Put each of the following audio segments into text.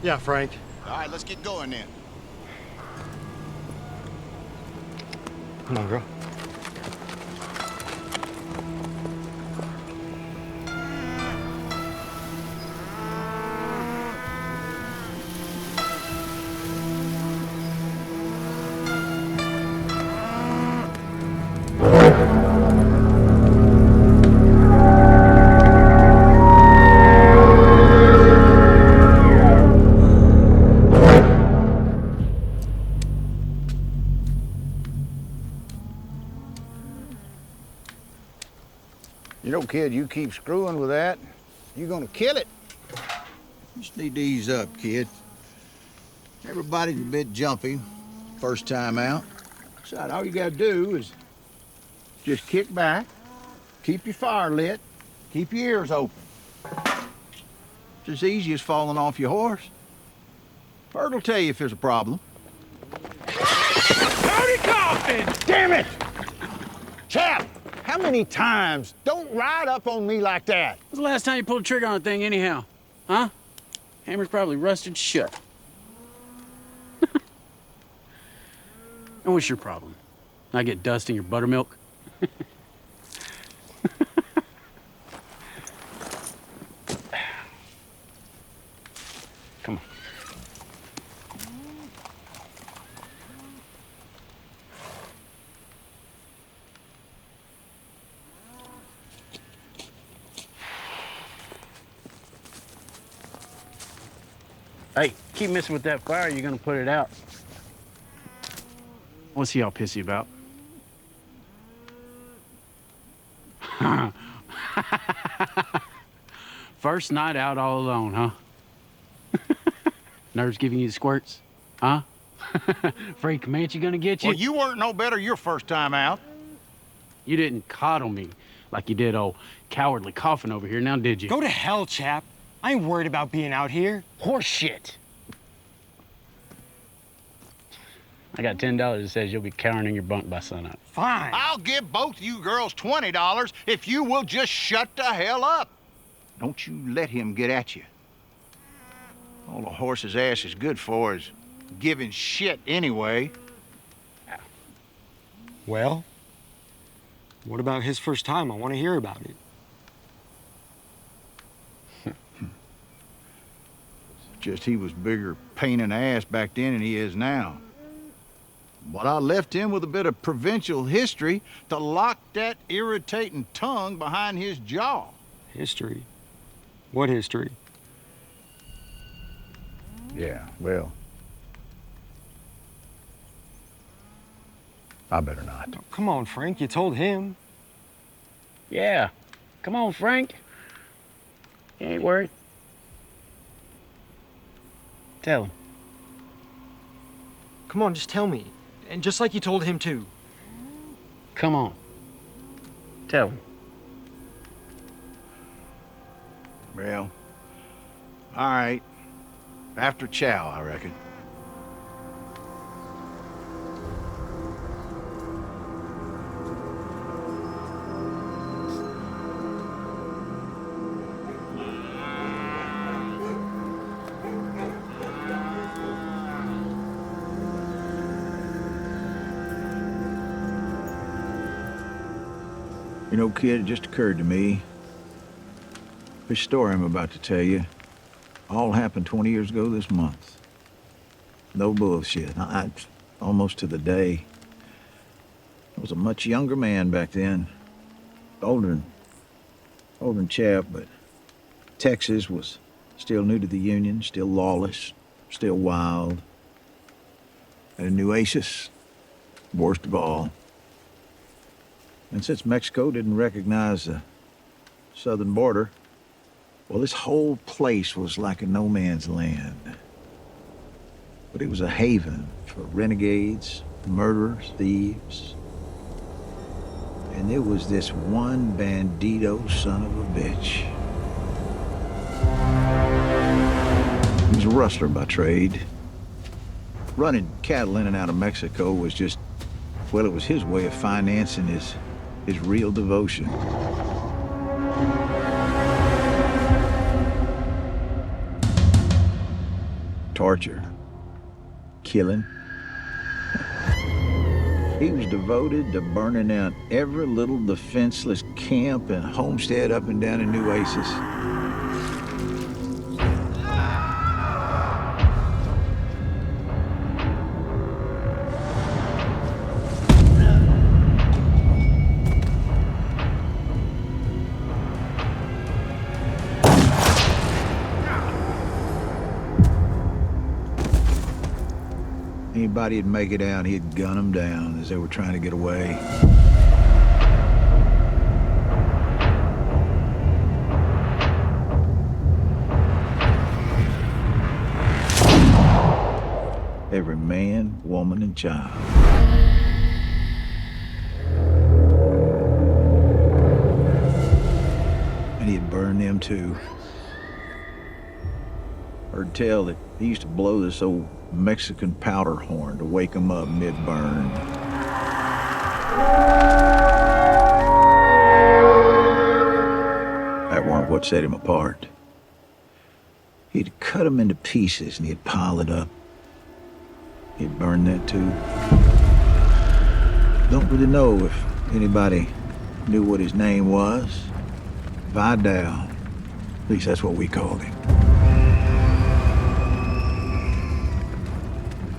Yeah, Frank. All right, let's get going then. Come on, girl. You know, kid, you keep screwing with that, you're gonna kill it. You just need to ease up, kid. Everybody's a bit jumpy, first time out. So all you gotta do is just kick back, keep your fire lit, keep your ears open. It's as easy as falling off your horse. Bird will tell you if there's a problem. Howdy, Coffin! Damn it! Chap, how many times? Don't ride up on me like that. When's the last time you pulled a trigger on a thing anyhow? Huh? Hammer's probably rusted shut. And what's your problem? I get dust in your buttermilk? Come on. Hey, keep messing with that fire, you're gonna put it out. What's he all pissy about? First night out all alone, huh? Nerves giving you the squirts? Huh? Afraid Comanche gonna get you? Well, you weren't no better your first time out. You didn't coddle me like you did old cowardly Coffin over here, now did you? Go to hell, chap. I ain't worried about being out here. Horse shit. I got $10 that says you'll be cowering in your bunk by sunup. Fine. I'll give both you girls $20 if you will just shut the hell up. Don't you let him get at you. All a horse's ass is good for is giving shit anyway. Well, what about his first time? I want to hear about it. Just he was bigger pain in the ass back then than he is now. But I left him with a bit of provincial history to lock that irritating tongue behind his jaw. History? What history? Yeah, well, I better not. Oh, come on, Frank. You told him. Yeah. Come on, Frank. You ain't worried. Tell him. Come on, just tell me. And just like you told him, too. Come on. Tell him. Well, all right. After chow, I reckon. You know, kid, it just occurred to me. This story I'm about to tell you all happened 20 years ago this month. No bullshit. Almost to the day. I was a much younger man back then. Older than chap, but Texas was still new to the Union, still lawless, still wild. And a new oasis, worst of all. And since Mexico didn't recognize the southern border, well, this whole place was like a no man's land. But it was a haven for renegades, murderers, thieves. And there was this one bandito son of a bitch. He was a rustler by trade. Running cattle in and out of Mexico was just, well, it was his way of financing his real devotion. torture, killing. He was devoted to burning out every little defenseless camp and homestead up and down in New Oasis. Anybody would make it out, he'd gun them down as they were trying to get away. Every man, woman, and child. And he'd burn them too. Heard tell that he used to blow this old Mexican powder horn to wake him up mid-burn. That weren't what set him apart. He'd cut them into pieces and he'd pile it up. He'd burn that too. Don't really know if anybody knew what his name was. Vidal. At least that's what we called him.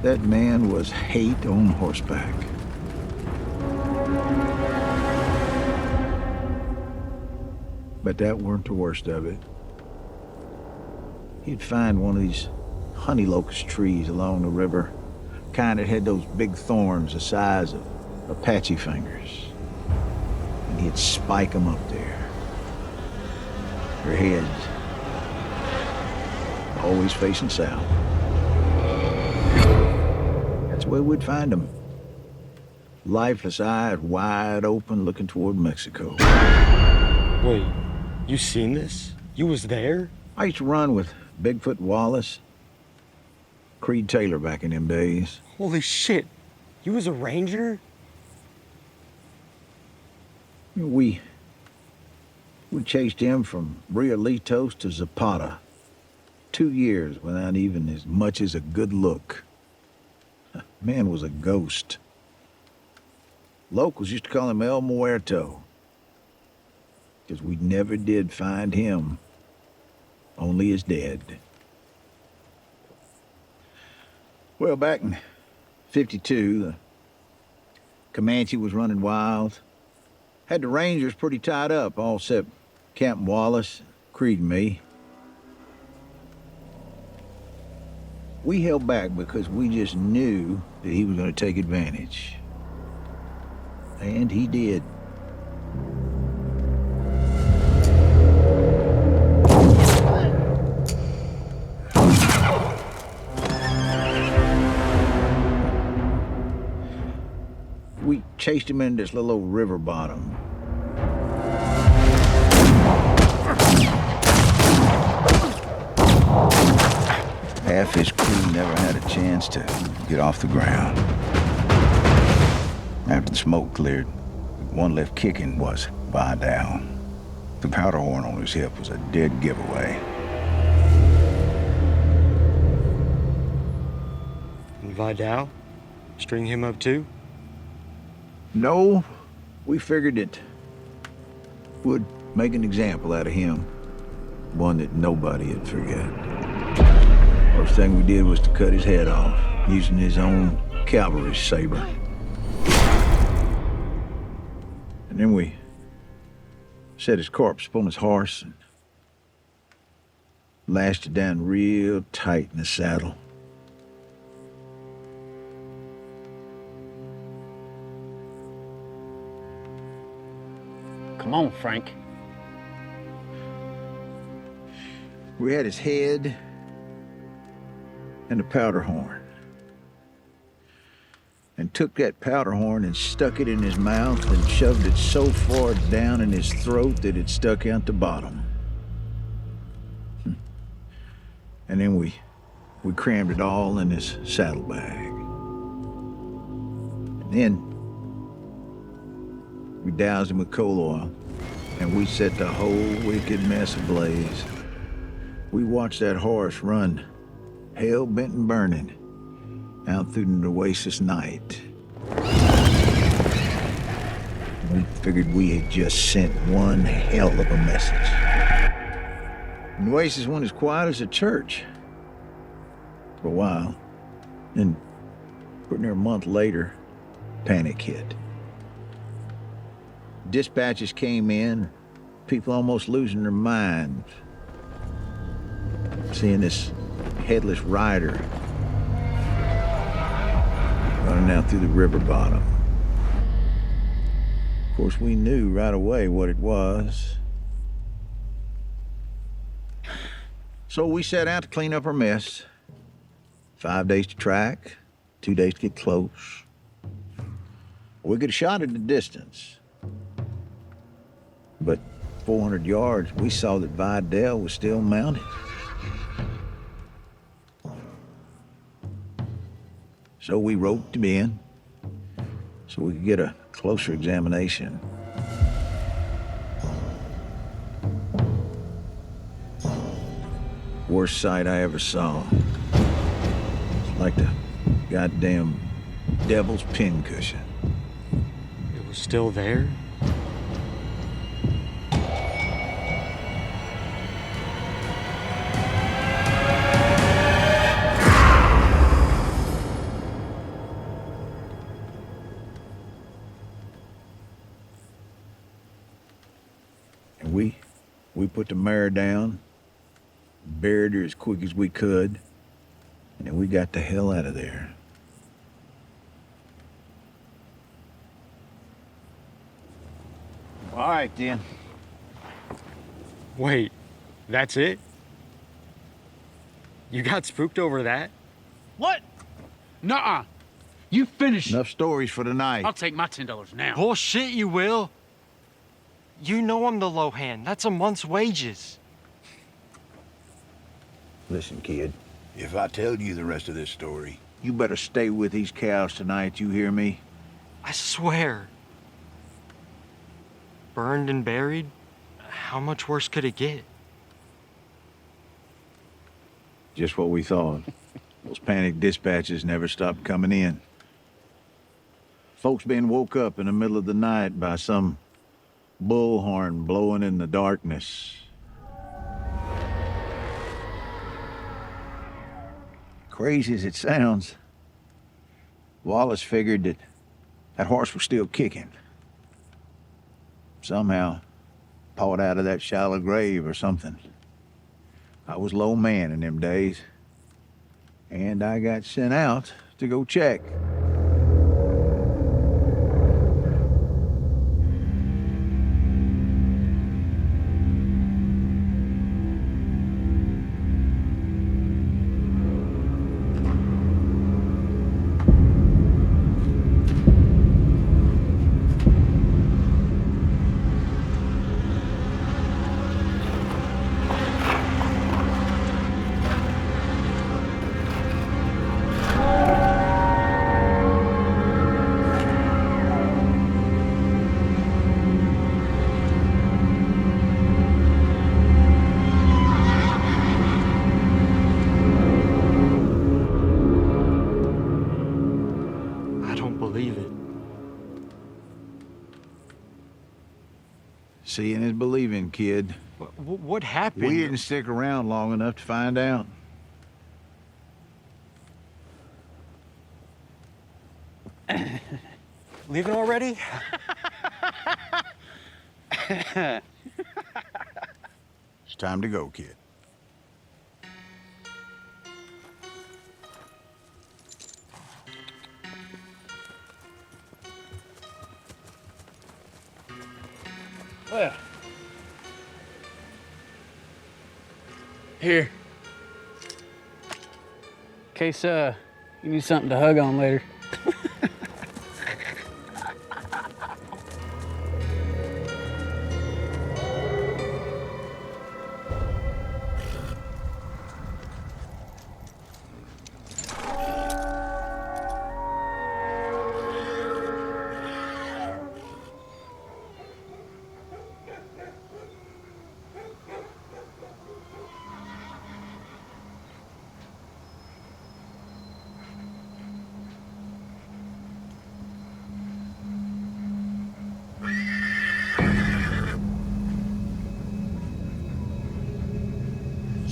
That man was hate on horseback. But that weren't the worst of it. He'd find one of these honey locust trees along the river, kind that had those big thorns the size of Apache fingers. And he'd spike them up there. Their heads always facing south. That's where we'd find them. Lifeless eyes wide open looking toward Mexico. Wait, you seen this? You was there? I used to run with Bigfoot Wallace, Creed Taylor back in them days. Holy shit, you was a ranger? We chased him from Rialitos to Zapata. 2 years without even as much as a good look. Man was a ghost. Locals used to call him El Muerto, because we never did find him, only his dead. Well, back in '52, the Comanche was running wild. Had the Rangers pretty tied up, all except Captain Wallace, Creed and me. We held back because we just knew that he was going to take advantage. And he did. We chased him into this little old river bottom. Half his crew never had a chance to get off the ground. After the smoke cleared, one left kicking was Vidal. The powder horn on his hip was a dead giveaway. And Vidal? String him up too? No, we figured it would make an example out of him. One that nobody would forget. First thing we did was to cut his head off, using his own cavalry saber. And then we set his corpse upon his horse and lashed it down real tight in the saddle. Come on, Frank. We had his head and the powder horn. And took that powder horn and stuck it in his mouth and shoved it so far down in his throat that it stuck out the bottom. And then we crammed it all in his saddlebag. And then we doused him with coal oil and we set the whole wicked mess ablaze. We watched that horse run hell-bent and burning, out through the oasis night. We figured we had just sent one hell of a message. And the oasis went as quiet as a church. For a while. Then, pretty near a month later, panic hit. Dispatches came in, people almost losing their minds. Seeing this headless rider running out through the river bottom. Of course, we knew right away what it was. So we set out to clean up our mess. 5 days to track, 2 days to get close. We could have shot at a distance. But 400 yards, we saw that Vidal was still mounted. So we roped him in so we could get a closer examination. Worst sight I ever saw. It's like the goddamn devil's pincushion. It was still there? And we put the mare down, buried her as quick as we could, and then we got the hell out of there. All right, then. Wait, that's it? You got spooked over that? What? Nuh-uh. You finished. Enough stories for tonight. I'll take my $10 now. Bullshit, you will. You know I'm the low hand. That's a month's wages. Listen, kid, if I tell you the rest of this story, you better stay with these cows tonight, you hear me? I swear. Burned and buried? How much worse could it get? Just what we thought. Those panic dispatches never stopped coming in. Folks being woke up in the middle of the night by some bullhorn blowing in the darkness. Crazy as it sounds, Wallace figured that that horse was still kicking. Somehow, pawed out of that shallow grave or something. I was low man in them days, and I got sent out to go check. Seeing is believing, kid. What happened? We didn't stick around long enough to find out. Leaving already? It's time to go, kid. Well. Here. In case, you need something to hug on later.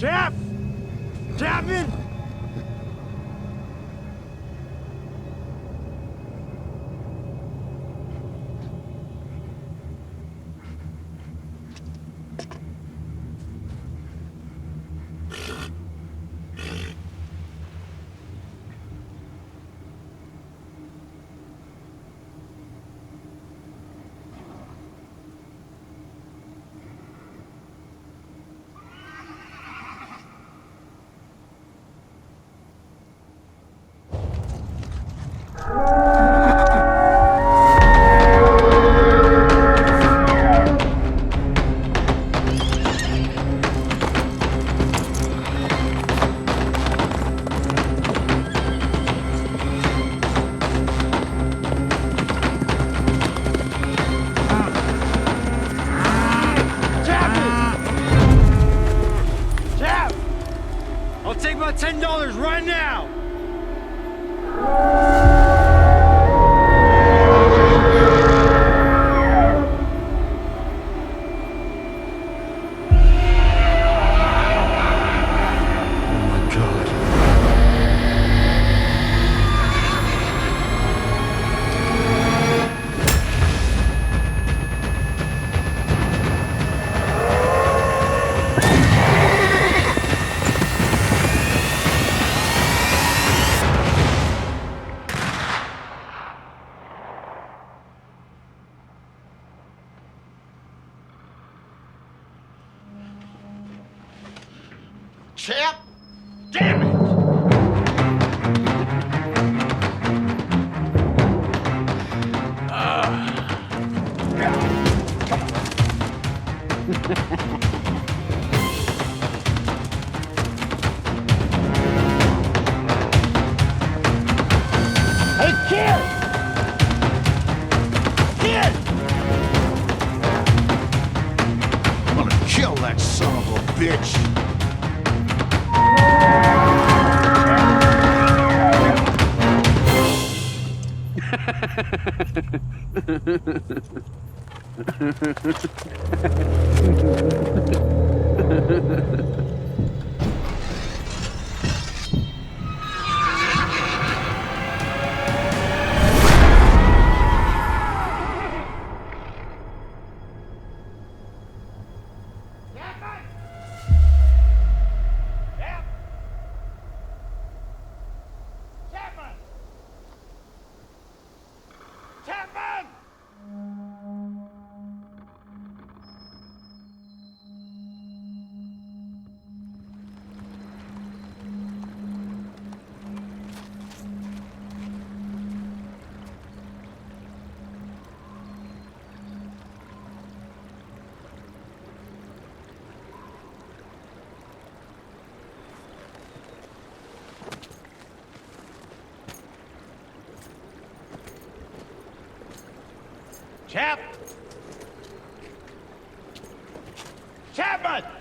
Chap! Chapman! I'll take my $10 right now! Oh my God. Chap! Damn it! Hey, kid! Kid! I'm gonna kill that son of a bitch. Chap! Chapman!